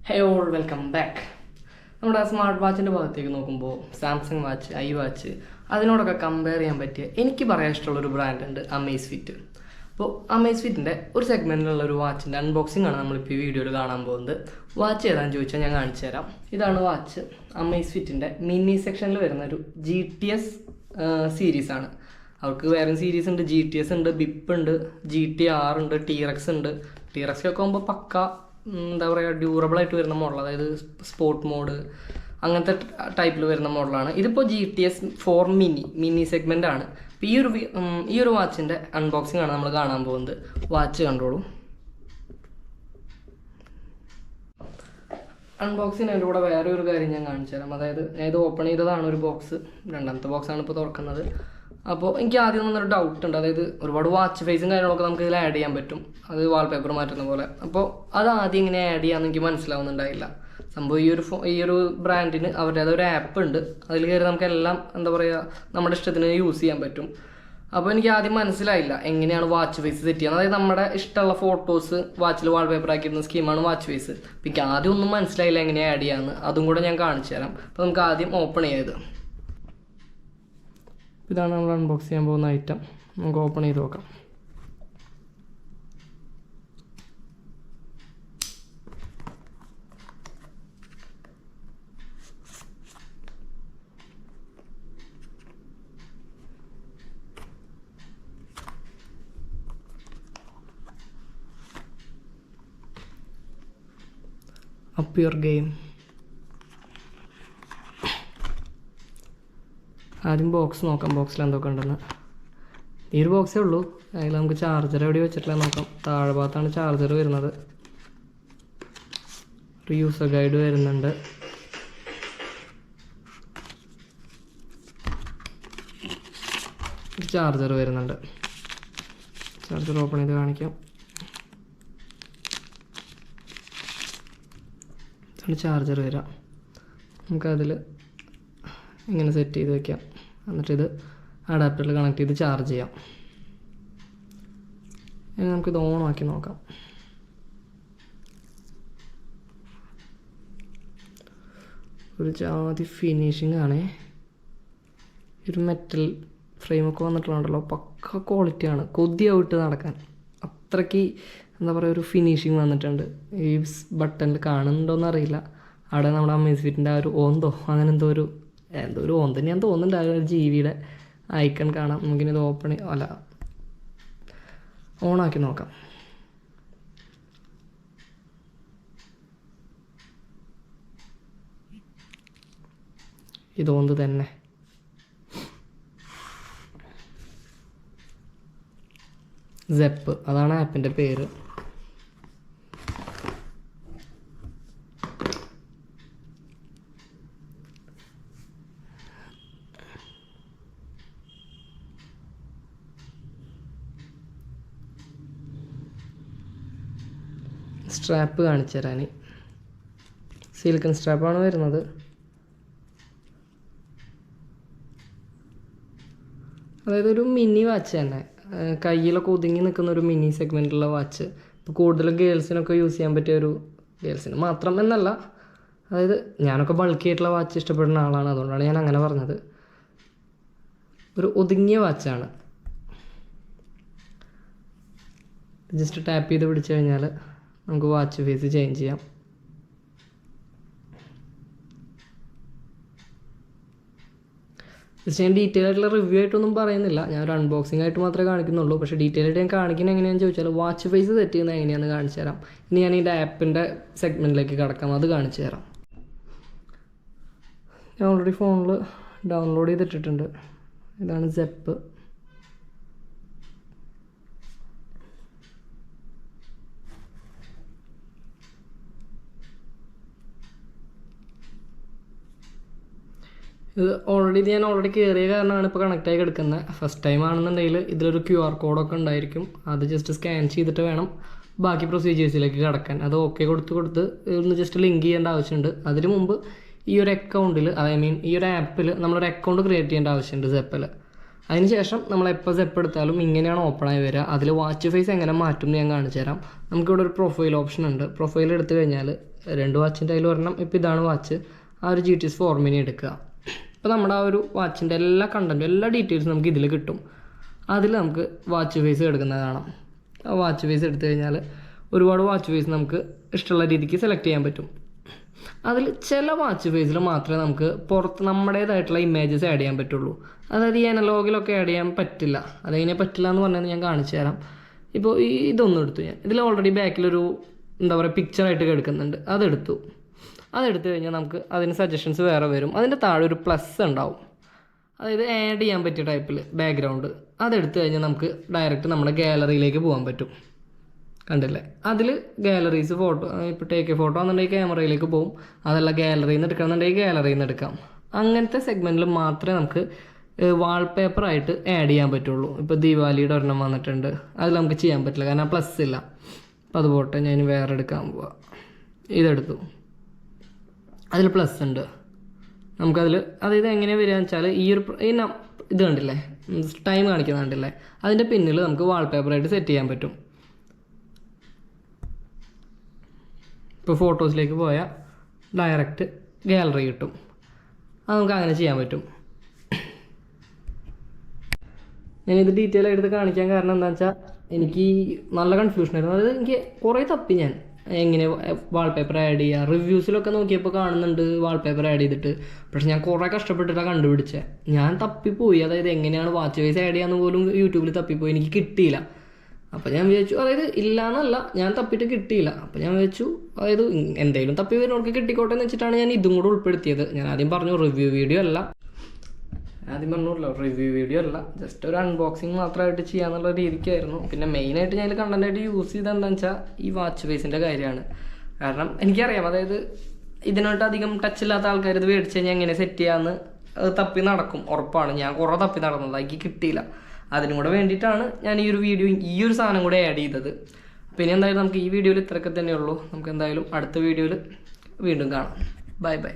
ഹേ all welcome back. നമ്മുടെ smart വാച്ചിൻ്റെ ഭാഗത്തേക്ക് നോക്കുമ്പോൾ സാംസങ് വാച്ച്, ഐ വാച്ച് അതിനോടൊക്കെ കമ്പയർ ചെയ്യാൻ പറ്റിയ എനിക്ക് പറയാൻ ഇഷ്ടമുള്ളൊരു ബ്രാൻഡുണ്ട് amazfit. അപ്പോൾ amazfitൻ്റെ ഒരു സെഗ്മെൻറ്റിലുള്ള ഒരു വാച്ചിൻ്റെ അൺബോക്സിംഗ് ആണ് നമ്മളിപ്പോൾ ഈ വീഡിയോയിൽ കാണാൻ പോകുന്നത്. വാച്ച് ഏതാണെന്ന് ചോദിച്ചാൽ ഞാൻ കാണിച്ചു തരാം. ഇതാണ് വാച്ച്. amazfitൻ്റെ മിനി സെക്ഷനിൽ വരുന്ന ഒരു GTS സീരീസാണ്. അവർക്ക് വേറെ സീരീസ് ഉണ്ട്. GTS ഉണ്ട്, ബിപ്പ് ഉണ്ട്, GTR ഉണ്ട്, TRX ഉണ്ട്. TRX ഒക്കെ ആകുമ്പോൾ പക്ക എന്താ പറയുക ഡ്യൂറബിളായിട്ട് വരുന്ന മോഡൽ, അതായത് സ്പോർട്ട് മോഡ് അങ്ങനത്തെ ടൈപ്പിൽ വരുന്ന മോഡലാണ്. ഇതിപ്പോൾ GTS 4 മിനി സെഗ്മെൻ്റ് ആണ്. അപ്പോൾ ഈ ഒരു വാച്ചിൻ്റെ അൺബോക്സിംഗ് ആണ് നമ്മൾ കാണാൻ പോകുന്നത്. വാച്ച് കണ്ടോളൂ. അൺബോക്സിങ്ങിൻ്റെ കൂടെ വേറെ ഒരു കാര്യം ഞാൻ കാണിച്ചു തരാം. അതായത് ഞാൻ ഇത് ഓപ്പൺ ചെയ്തതാണ് ഒരു ബോക്സ്, രണ്ടാമത്തെ ബോക്സാണ് ഇപ്പോൾ തുറക്കുന്നത്. അപ്പോൾ എനിക്ക് ആദ്യം വന്നൊരു ഡൗട്ട് ഉണ്ട്. അതായത് ഒരുപാട് വാച്ച് ഫേസും കാര്യങ്ങളൊക്കെ നമുക്ക് ഇതിൽ ആഡ് ചെയ്യാൻ പറ്റും, അത് വാൾപേപ്പർ മാറ്റുന്ന പോലെ. അപ്പോൾ അത് ആദ്യം ഇങ്ങനെ ആഡ് ചെയ്യാമെന്ന് എനിക്ക് മനസ്സിലാവുന്നുണ്ടായില്ല. സംഭവം ഈ ഒരു ബ്രാൻഡിന് അവരുടെ അതൊരു ആപ്പ് ഉണ്ട്, അതിൽ കയറി നമുക്കെല്ലാം എന്താ പറയുക നമ്മുടെ ഇഷ്ടത്തിന് യൂസ് ചെയ്യാൻ പറ്റും. അപ്പോൾ എനിക്ക് ആദ്യം മനസ്സിലായില്ല എങ്ങനെയാണ് വാച്ച് ഫേസ് സെറ്റ് ചെയ്യുന്നത്. അതായത് നമ്മുടെ ഇഷ്ടമുള്ള ഫോട്ടോസ് വാച്ചിൽ വാൾപേപ്പർ ആക്കിയിരുന്ന സ്കീമാണ് വാച്ച് ഫേസ്. അപ്പോൾ എനിക്ക് ആദ്യം ഒന്നും മനസ്സിലായില്ല എങ്ങനെയാണ് ആഡ് ചെയ്യാമെന്ന്. അതും കൂടെ ഞാൻ കാണിച്ചു തരാം. അപ്പോൾ നമുക്ക് ആദ്യം ഓപ്പൺ ചെയ്ത്, ഇതാണ് നമ്മൾ അൺബോക്സ് ചെയ്യാൻ പോകുന്ന ഐറ്റം. നമുക്ക് ഓപ്പൺ ചെയ്ത് നോക്കാം. Up your game. ആദ്യം ബോക്സ് നോക്കാം, ബോക്സിൽ എന്തൊക്കെ ഉണ്ടെന്ന്. ഈ ഒരു ബോക്സേ ഉള്ളൂ. അതിൽ നമുക്ക് ചാർജർ എവിടെ വെച്ചിട്ടില്ല നോക്കാം. താഴെ ഭാഗത്താണ് ചാർജർ വരുന്നത്. ഒരു യൂസർ ഗൈഡ് വരുന്നുണ്ട്. ഒരു ചാർജർ വരുന്നുണ്ട്. ചാർജർ ഓപ്പൺ ചെയ്ത് കാണിക്കാം. ഇതാണ് ചാർജർ വരാം. നമുക്കതിൽ ഇങ്ങനെ സെറ്റ് ചെയ്ത് വയ്ക്കാം. എന്നിട്ടിത് അഡാപ്റ്ററിൽ കണക്ട് ചെയ്ത് ചാർജ് ചെയ്യാം. ഇനി നമുക്കിത് ഓണാക്കി നോക്കാം. ഒരു ജാതി ഫിനിഷിംഗ് ആണേ. ഒരു മെറ്റൽ ഫ്രെയിമൊക്കെ വന്നിട്ടുണ്ടല്ലോ, പക്ക ക്വാളിറ്റിയാണ്. കൊതിയാവിട്ട് നടക്കാൻ അത്രയ്ക്ക് എന്താ പറയുക ഒരു ഫിനിഷിങ് വന്നിട്ടുണ്ട്. ഈ ബട്ടണിൽ കാണുന്നുണ്ടോയെന്ന് അറിയില്ല. അവിടെ നമ്മുടെ amazfitൻ്റെ ആ ഒരു ഓന്തോ അങ്ങനെ എന്തോ ഒരു ഓൻ തന്നെയാന്ന് തോന്നുന്നുണ്ട്. ആ ഒരു ജീവിയുടെ ഐക്കൺ കാണാം. നമുക്കിനി ഇത് ഓണാക്കി നോക്കാം. ഇതോന്ത് തന്നെ. സെപ്പ് അതാണ് ആപ്പിൻ്റെ പേര്. സ്ട്രാപ്പ് കാണിച്ചു തരാൻ. സിലിക്കൺ സ്ട്രാപ്പാണ് വരുന്നത്. അതായത് ഒരു മിനി വാച്ച് തന്നെ, കയ്യിലൊക്കെ ഒതുങ്ങി നിൽക്കുന്ന ഒരു മിനി സെഗ്മെൻറ്റുള്ള വാച്ച്. ഇപ്പോൾ കൂടുതലും ഗേൾസിനൊക്കെ യൂസ് ചെയ്യാൻ പറ്റിയ ഒരു, ഗേൾസിന് മാത്രം എന്നല്ല, അതായത് ഞാനൊക്കെ ബൾക്കി ആയിട്ടുള്ള വാച്ച് ഇഷ്ടപ്പെടുന്ന ആളാണ്. അതുകൊണ്ടാണ് ഞാൻ അങ്ങനെ പറഞ്ഞത്. ഒരു ഒതുങ്ങിയ വാച്ചാണ്. ജസ്റ്റ് ടാപ്പ് ചെയ്ത് പിടിച്ചു കഴിഞ്ഞാൽ നമുക്ക് വാച്ച് ഫേസ് ചേഞ്ച് ചെയ്യാം. ജസ്റ്റ് ഞാൻ ഡീറ്റെയിൽ ആയിട്ടുള്ള റിവ്യൂ ആയിട്ടൊന്നും പറയുന്നില്ല. ഞാൻ ഒരു അൺബോക്സിംഗ് ആയിട്ട് മാത്രമേ കാണിക്കുന്നുള്ളൂ. പക്ഷേ ഡീറ്റെയിൽ ആയിട്ട് ഞാൻ കാണിക്കുന്നത് എങ്ങനെയാണെന്ന് ചോദിച്ചാൽ വാച്ച് ഫേസ് സെറ്റ് ചെയ്യുന്നത് എങ്ങനെയാണെന്ന് കാണിച്ചു തരാം. ഇനി ഞാൻ ഇതിൻ്റെ ആപ്പിൻ്റെ സെഗ്മെൻറ്റിലേക്ക് കിടക്കാം, അത് കാണിച്ചു തരാം. ഞാൻ ഓൾറെഡി ഫോണിൽ ഡൗൺലോഡ് ചെയ്തിട്ടിട്ടുണ്ട്. ഇതാണ് സെപ്പ്. ഇത് ഞാൻ ഓൾറെഡി കയറിയ കാരണമാണ് ഇപ്പോൾ കണക്റ്റായി കിടക്കുന്നത്. ഫസ്റ്റ് ടൈം ആണെന്നുണ്ടെങ്കിൽ ഇതിലൊരു QR കോഡൊക്കെ ഉണ്ടായിരിക്കും. അത് ജസ്റ്റ് സ്കാൻ ചെയ്തിട്ട് വേണം ബാക്കി പ്രൊസീജിയേഴ്സിലേക്ക് കിടക്കാൻ. അത് ഓക്കെ കൊടുത്ത് ഒന്ന് ജസ്റ്റ് ലിങ്ക് ചെയ്യേണ്ട ആവശ്യമുണ്ട്. അതിന് മുമ്പ് ഈ ഒരു അക്കൗണ്ടിൽ, ഈ ഒരു ആപ്പിൽ നമ്മളൊരു അക്കൗണ്ട് ക്രിയേറ്റ് ചെയ്യേണ്ട ആവശ്യമുണ്ട് സെപ്പിൽ. അതിനുശേഷം നമ്മൾ എപ്പോൾ സെപ്പ് എടുത്താലും ഇങ്ങനെയാണ് ഓപ്പണായി വരിക. അതിൽ വാച്ച് ഫേസ് എങ്ങനെ മാറ്റും എന്ന് ഞാൻ കാണിച്ചു തരാം. നമുക്കിവിടെ ഒരു പ്രൊഫൈൽ ഓപ്ഷൻ ഉണ്ട്. പ്രൊഫൈൽ എടുത്തു കഴിഞ്ഞാൽ 2 വാച്ചിൻ്റെ അതിൽ ഒരെണ്ണം ഇപ്പോൾ ഇതാണ് വാച്ച്. ആ ഒരു GTS 4 mini എടുക്കുക. അപ്പോൾ നമ്മുടെ ആ ഒരു വാച്ചിൻ്റെ എല്ലാ കണ്ടൻറ്റും എല്ലാ ഡീറ്റെയിൽസും നമുക്ക് ഇതിൽ കിട്ടും. അതിൽ നമുക്ക് വാച്ച് ഫേസ് എടുക്കുന്നത് കാണാം. ആ വാച്ച് ഫേസ് എടുത്തു കഴിഞ്ഞാൽ ഒരുപാട് വാച്ച് ഫേസ് നമുക്ക് ഇഷ്ടമുള്ള രീതിക്ക് സെലക്ട് ചെയ്യാൻ പറ്റും. അതിൽ ചില വാച്ച് ഫേസിൽ മാത്രമേ നമുക്ക് പുറത്ത് നമ്മുടേതായിട്ടുള്ള ഇമേജസ് ആഡ് ചെയ്യാൻ പറ്റുള്ളൂ. അതായത് ഈ അനലോഗിലൊക്കെ ആഡ് ചെയ്യാൻ പറ്റില്ല. അതെങ്ങനെ പറ്റില്ല എന്ന് പറഞ്ഞാൽ ഞാൻ കാണിച്ചു തരാം. ഇപ്പോൾ ഇതൊന്നും എടുത്തു ഞാൻ. ഇതിൽ ഓൾറെഡി ബാക്കിലൊരു എന്താ പറയുക പിക്ചറായിട്ട് കിടക്കുന്നുണ്ട്. അതെടുത്തു കഴിഞ്ഞാൽ നമുക്ക് അതിന് സജഷൻസ് വേറെ വരും. അതിൻ്റെ താഴെ ഒരു പ്ലസ് ഉണ്ടാവും. അതായത് ആഡ് ചെയ്യാൻ പറ്റിയ ടൈപ്പിൽ ബാക്ക്ഗ്രൗണ്ട്. അതെടുത്തു കഴിഞ്ഞാൽ നമുക്ക് ഡയറക്റ്റ് നമ്മുടെ ഗാലറിയിലേക്ക് പോകാൻ പറ്റും. കണ്ടില്ലേ? അതിൽ ഗാലറീസ് ഫോട്ടോ ഇപ്പോൾ ടേക്ക് എ ഫോട്ടോ എന്നുണ്ടെങ്കിൽ ക്യാമറയിലേക്ക് പോകും. അതല്ല ഗാലറിയിൽ നിന്ന് എടുക്കണമെന്നുണ്ടെങ്കിൽ ഗാലറിയിൽ നിന്ന് എടുക്കാം. അങ്ങനത്തെ സെഗ്മെൻറ്റിൽ മാത്രമേ നമുക്ക് വാൾപേപ്പറായിട്ട് ആഡ് ചെയ്യാൻ പറ്റുള്ളൂ. ഇപ്പോൾ ദീപാവലിയുടെ ഒരെണ്ണം വന്നിട്ടുണ്ട്. അതിൽ നമുക്ക് ചെയ്യാൻ പറ്റില്ല, കാരണം പ്ലസ് ഇല്ല. അപ്പോൾ അത് പോട്ടെ, ഞാൻ വേറെ എടുക്കാൻ പോവാം. ഇതെടുത്തു, അതിൽ പ്ലസ് ഉണ്ട്. നമുക്കതിൽ അതായത് എങ്ങനെയാണ് വരിക വെച്ചാൽ ഇത് കണ്ടില്ലേ, ടൈം കാണിക്കുന്നത് കണ്ടില്ലേ, അതിൻ്റെ പിന്നിൽ നമുക്ക് വാൾപേപ്പറായിട്ട് സെറ്റ് ചെയ്യാൻ പറ്റും. ഇപ്പോൾ ഫോട്ടോസിലേക്ക് പോയാൽ ഡയറക്റ്റ് ഗാലറി കിട്ടും. അത് നമുക്ക് അങ്ങനെ ചെയ്യാൻ പറ്റും. ഞാനിത് ഡീറ്റെയിൽ ആയിട്ട് കാണിക്കാൻ കാരണം എന്താണെന്ന് വെച്ചാൽ എനിക്ക് നല്ല കൺഫ്യൂഷനായിരുന്നു. അതായത് എനിക്ക് കുറേ തപ്പി ഞാൻ എങ്ങനെ വാൾപേപ്പർ ആഡ് ചെയ്യുക. റിവ്യൂസിലൊക്കെ നോക്കിയപ്പോൾ കാണുന്നുണ്ട് വാൾപേപ്പർ ആഡ് ചെയ്തിട്ട്. പക്ഷെ ഞാൻ കുറേ കഷ്ടപ്പെട്ടിട്ടാണ് കണ്ടുപിടിച്ചത്. ഞാൻ തപ്പിപ്പോയി. അതായത് എങ്ങനെയാണ് വാച്ച് ഫേസ് ആഡ് ചെയ്യാന്ന് പോലും യൂട്യൂബിൽ തപ്പിപ്പോയി. എനിക്ക് കിട്ടിയില്ല. അപ്പോൾ ഞാൻ വിചാരിച്ചു, അതായത് ഇല്ലയെന്നല്ല, ഞാൻ തപ്പിയിട്ട് കിട്ടിയില്ല. അപ്പോൾ ഞാൻ വിചാരിച്ചു അതായത് എന്തെങ്കിലും തപ്പി വരുന്നവർക്ക് കിട്ടിക്കോട്ടെ എന്ന് വെച്ചിട്ടാണ് ഞാൻ ഇതും കൂടെ ഉൾപ്പെടുത്തിയത്. ഞാൻ ആദ്യം പറഞ്ഞു റിവ്യൂ വീഡിയോ അല്ല, ജസ്റ്റ് ഒരു അൺബോക്സിങ് മാത്രമായിട്ട് ചെയ്യാന്നുള്ള രീതിക്കായിരുന്നു. പിന്നെ മെയിനായിട്ട് ഞാൻ കണ്ടൻറ്റായിട്ട് യൂസ് ചെയ്തത് എന്താണെന്ന് വെച്ചാൽ ഈ വാച്ച് ഫേസിൻ്റെ കാര്യമാണ്. കാരണം എനിക്കറിയാം, അതായത് ഇതിനായിട്ട് അധികം ടച്ച് ഇല്ലാത്ത ആൾക്കാർ ഇത് മേടിച്ച് കഴിഞ്ഞാൽ എങ്ങനെ സെറ്റ് ചെയ്യാമെന്ന് തപ്പി നടക്കും, ഉറപ്പാണ്. ഞാൻ കുറേ തപ്പി നടന്നത്, എനിക്ക് കിട്ടിയില്ല. അതിനും കൂടെ വേണ്ടിയിട്ടാണ് ഞാൻ ഈ ഒരു സാധനം കൂടെ ആഡ് ചെയ്തത്. പിന്നെ എന്തായാലും നമുക്ക് ഈ വീഡിയോയിൽ ഇത്രയൊക്കെ തന്നെയുള്ളൂ. നമുക്ക് എന്തായാലും അടുത്ത വീഡിയോയിൽ വീണ്ടും കാണാം. ബൈ.